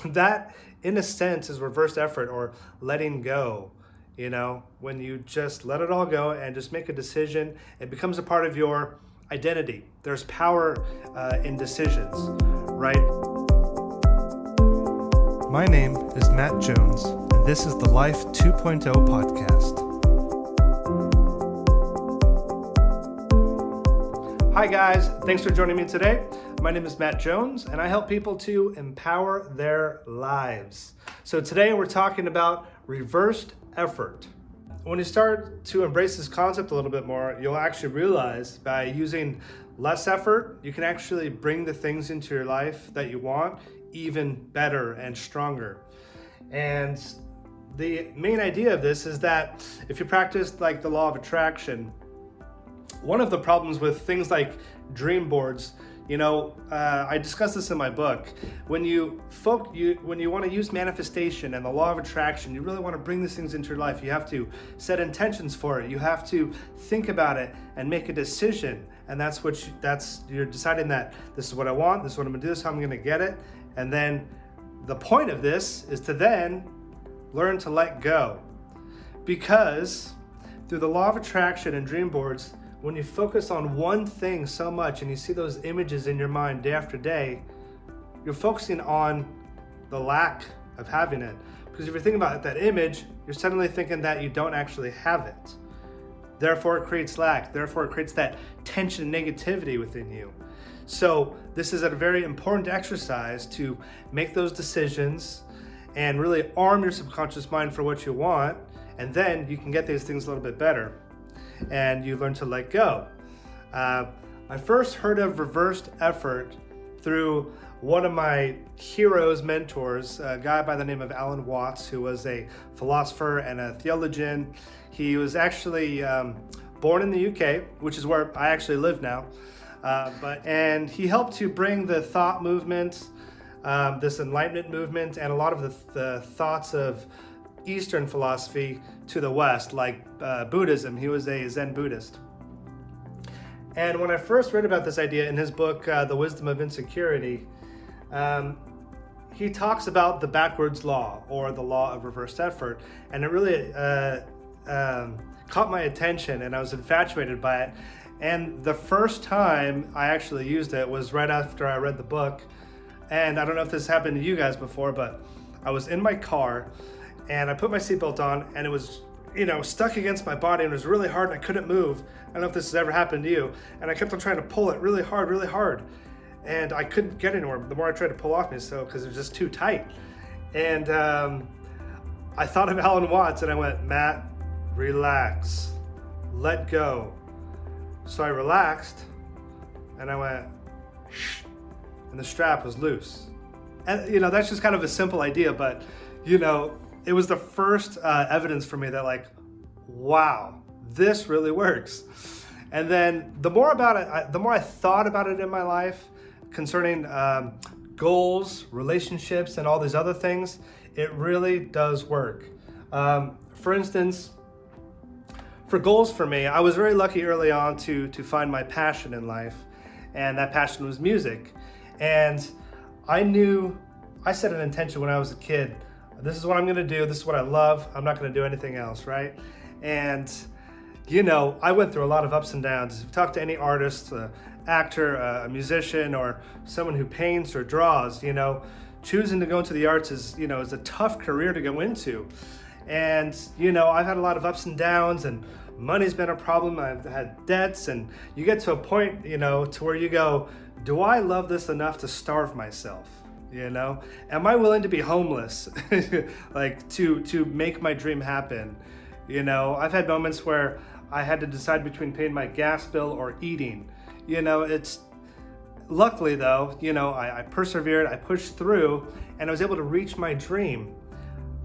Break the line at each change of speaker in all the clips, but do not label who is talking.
that in a sense is reverse effort or letting go. When you just let it all go and just make a decision, it becomes a part of your identity. There's power in decisions, right? My name is Matt Jones, and this is the Life 2.0 podcast. Hi guys, thanks for joining me today. My name is Matt Jones, and I help people to empower their lives. So today we're talking about reversed effort. When you start to embrace this concept a little bit more, you'll actually realize by using less effort, you can actually bring the things into your life that you want even better and stronger. And the main idea of this is that if you practice like the law of attraction, one of the problems with things like dream boards, I discuss this in my book. When you want to use manifestation and the law of attraction, you really want to bring these things into your life. You have to set intentions for it. You have to think about it and make a decision. And you're deciding that this is what I want. This is what I'm going to do. This is how I'm going to get it. And then the point of this is to then learn to let go, because through the law of attraction and dream boards, when you focus on one thing so much and you see those images in your mind day after day, you're focusing on the lack of having it. Because if you're thinking about that image, you're suddenly thinking that you don't actually have it. Therefore, it creates lack. Therefore, it creates that tension and negativity within you. So this is a very important exercise to make those decisions and really arm your subconscious mind for what you want. And then you can get these things a little bit better. And you learn to let go. I first heard of reversed effort through one of my heroes, mentors, a guy by the name of Alan Watts, who was a philosopher and a theologian. He was actually born in the UK, which is where I actually live now. And he helped to bring the thought movement, this enlightenment movement, and a lot of the thoughts of Eastern philosophy to the West, like Buddhism. He was a Zen Buddhist. And when I first read about this idea in his book, The Wisdom of Insecurity, he talks about the backwards law, or the law of reversed effort. And it really caught my attention, and I was infatuated by it. And the first time I actually used it was right after I read the book. And I don't know if this happened to you guys before, but I was in my car, and I put my seatbelt on, and it was, stuck against my body, and it was really hard, and I couldn't move. I don't know if this has ever happened to you. And I kept on trying to pull it really hard. And I couldn't get anywhere. The more I tried to pull off me, because it was just too tight. And I thought of Alan Watts, and I went, Matt, relax, let go. So I relaxed, and I went, shh, and the strap was loose. And, that's just kind of a simple idea, but, it was the first evidence for me that wow, this really works. And then the more I thought about it in my life concerning goals, relationships, and all these other things, it really does work. For instance, for goals for me, I was very lucky early on to find my passion in life, and that passion was music. And I set an intention when I was a kid. This is what I'm going to do. This is what I love. I'm not going to do anything else, right? And, I went through a lot of ups and downs. If you talk to any artist, actor, a musician, or someone who paints or draws, choosing to go into the arts is a tough career to go into. And, I've had a lot of ups and downs, and money's been a problem. I've had debts, and you get to a point, to where you go, do I love this enough to starve myself? Am I willing to be homeless, to make my dream happen? I've had moments where I had to decide between paying my gas bill or eating. It's luckily though, I persevered, I pushed through, and I was able to reach my dream.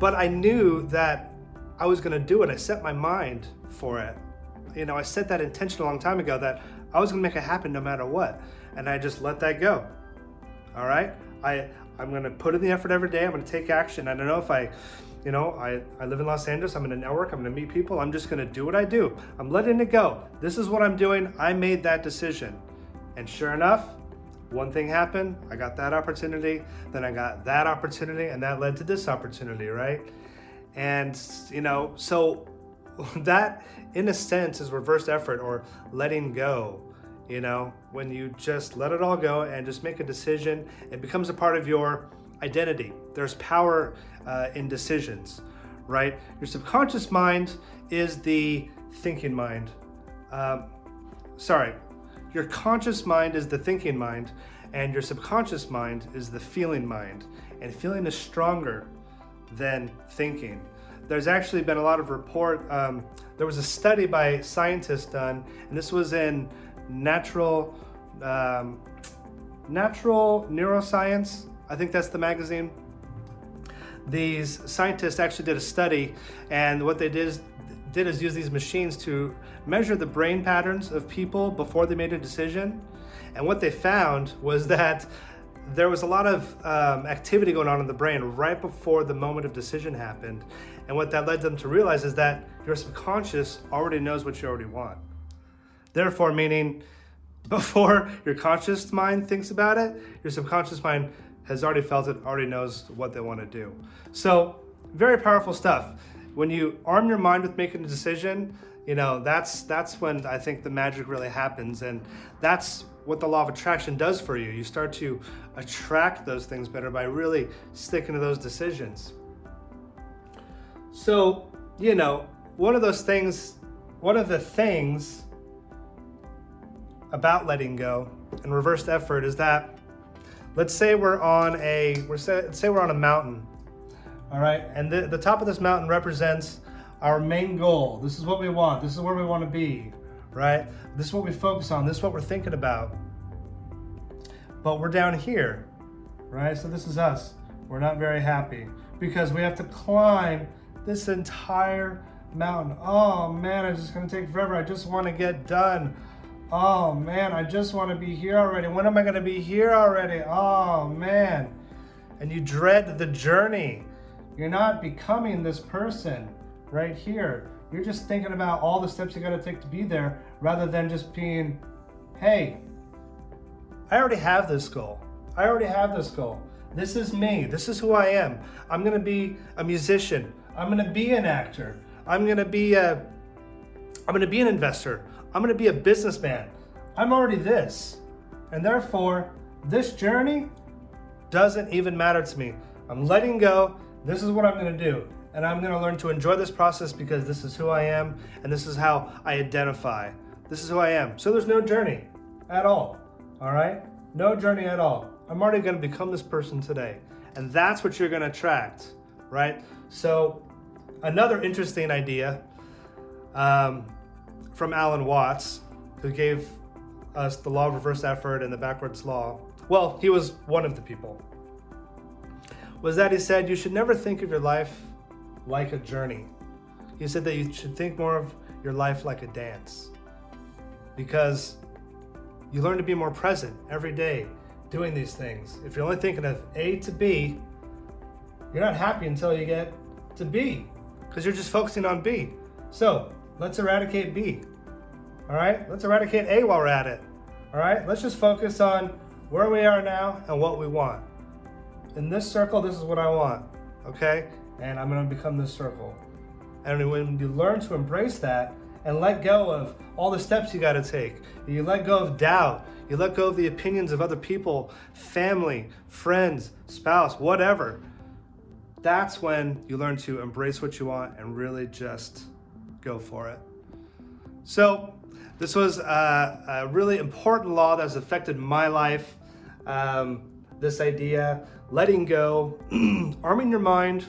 But I knew that I was going to do it. I set my mind for it. I set that intention a long time ago that I was going to make it happen no matter what. And I just let that go. All right? I'm going to put in the effort every day. I'm going to take action. I don't know if I live in Los Angeles. I'm in a network. I'm going to meet people. I'm just going to do what I do. I'm letting it go. This is what I'm doing. I made that decision. And sure enough, one thing happened, I got that opportunity, then I got that opportunity, and that led to this opportunity, right? And, so that, in a sense, is reversed effort or letting go. When you just let it all go and just make a decision, it becomes a part of your identity. There's power in decisions, right? Your subconscious mind is the thinking mind. Your conscious mind is the thinking mind, and your subconscious mind is the feeling mind. And feeling is stronger than thinking. There's actually been a lot of there was a study by scientists done, and this was in Natural Neuroscience, I think that's the magazine. These scientists actually did a study, and what they did is use these machines to measure the brain patterns of people before they made a decision. And what they found was that there was a lot of activity going on in the brain right before the moment of decision happened. And what that led them to realize is that your subconscious already knows what you already want. Therefore, meaning before your conscious mind thinks about it, your subconscious mind has already felt it, already knows what they want to do. So very powerful stuff. When you arm your mind with making a decision, that's when I think the magic really happens. And that's what the law of attraction does for you. You start to attract those things better by really sticking to those decisions. So, one of the things about letting go and reversed effort is that, let's say we're on a mountain. All right, and the top of this mountain represents our main goal. This is what we want. This is where we want to be, right? This is what we focus on. This is what we're thinking about. But we're down here, right? So this is us. We're not very happy because we have to climb this entire mountain. Oh man, it's just gonna take forever. I just want to get done. Oh man, I just want to be here already. When am I gonna be here already? Oh man. And you dread the journey. You're not becoming this person right here. You're just thinking about all the steps you got to take to be there rather than just being, hey, I already have this goal. I already have this goal. This is me. This is who I am. I'm going to be a musician. I'm going to be an actor. I'm going to be an investor. I'm going to be a businessman. I'm already this. And therefore, this journey doesn't even matter to me. I'm letting go. This is what I'm going to do. And I'm going to learn to enjoy this process because this is who I am and this is how I identify. This is who I am. So there's no journey at all. All right? No journey at all. I'm already going to become this person today. And that's what you're going to attract, right? So another interesting idea from Alan Watts, who gave us the law of reverse effort and the backwards law. Well, he was one of the people. Was that he said you should never think of your life like a journey. He said that you should think more of your life like a dance, because you learn to be more present every day doing these things. If you're only thinking of A to B, you're not happy until you get to B, because you're just focusing on B. So let's eradicate B. All right, let's eradicate A while we're at it. All right, let's just focus on where we are now and what we want. In this circle, this is what I want, okay? And I'm gonna become this circle. And when you learn to embrace that and let go of all the steps you gotta take, you let go of doubt, you let go of the opinions of other people, family, friends, spouse, whatever, that's when you learn to embrace what you want and really just go for it. So this was a really important law that has affected my life. This idea, letting go, arming your mind,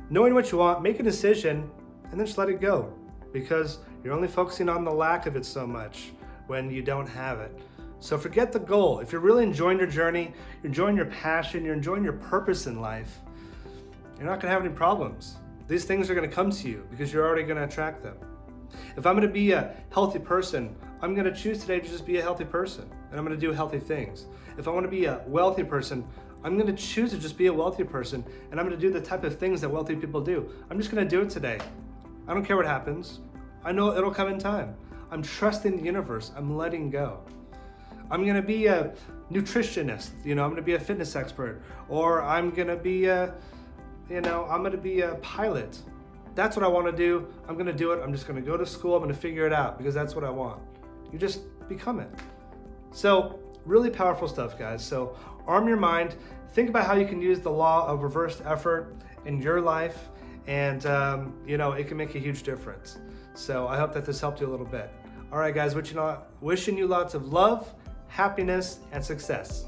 knowing what you want, make a decision, and then just let it go, because you're only focusing on the lack of it so much when you don't have it. So forget the goal. If you're really enjoying your journey, you're enjoying your passion, you're enjoying your purpose in life, you're not gonna have any problems. These things are gonna come to you because you're already gonna attract them. If I'm gonna be a healthy person, I'm gonna choose today to just be a healthy person, and I'm gonna do healthy things. If I wanna be a wealthy person, I'm gonna choose to just be a wealthy person, and I'm gonna do the type of things that wealthy people do. I'm just gonna do it today. I don't care what happens. I know it'll come in time. I'm trusting the universe. I'm letting go. I'm going to be a nutritionist, I'm going to be a fitness expert, or I'm going to be I'm going to be a pilot. That's what I want to do. I'm going to do it. I'm just going to go to school. I'm going to figure it out because that's what I want. You just become it. So really powerful stuff, guys. So arm your mind. Think about how you can use the law of reversed effort in your life, and it can make a huge difference. So I hope that this helped you a little bit. All right, guys, wishing you lots of love, happiness, and success.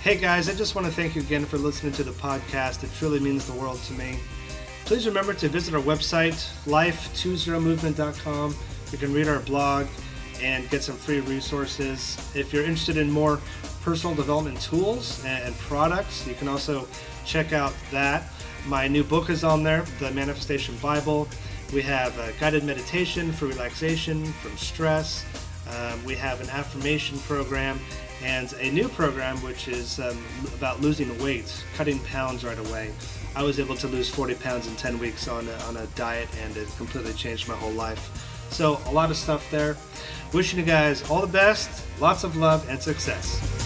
Hey guys, I just want to thank you again for listening to the podcast. It truly means the world to me. Please remember to visit our website, life20movement.com. You can read our blog and get some free resources. If you're interested in more personal development tools and products, you can also check out that. My new book is on there, The Manifestation Bible. We have a guided meditation for relaxation from stress. We have an affirmation program and a new program which is about losing weight, cutting pounds right away. I was able to lose 40 pounds in 10 weeks on a diet, and it completely changed my whole life. So a lot of stuff there. Wishing you guys all the best, lots of love and success.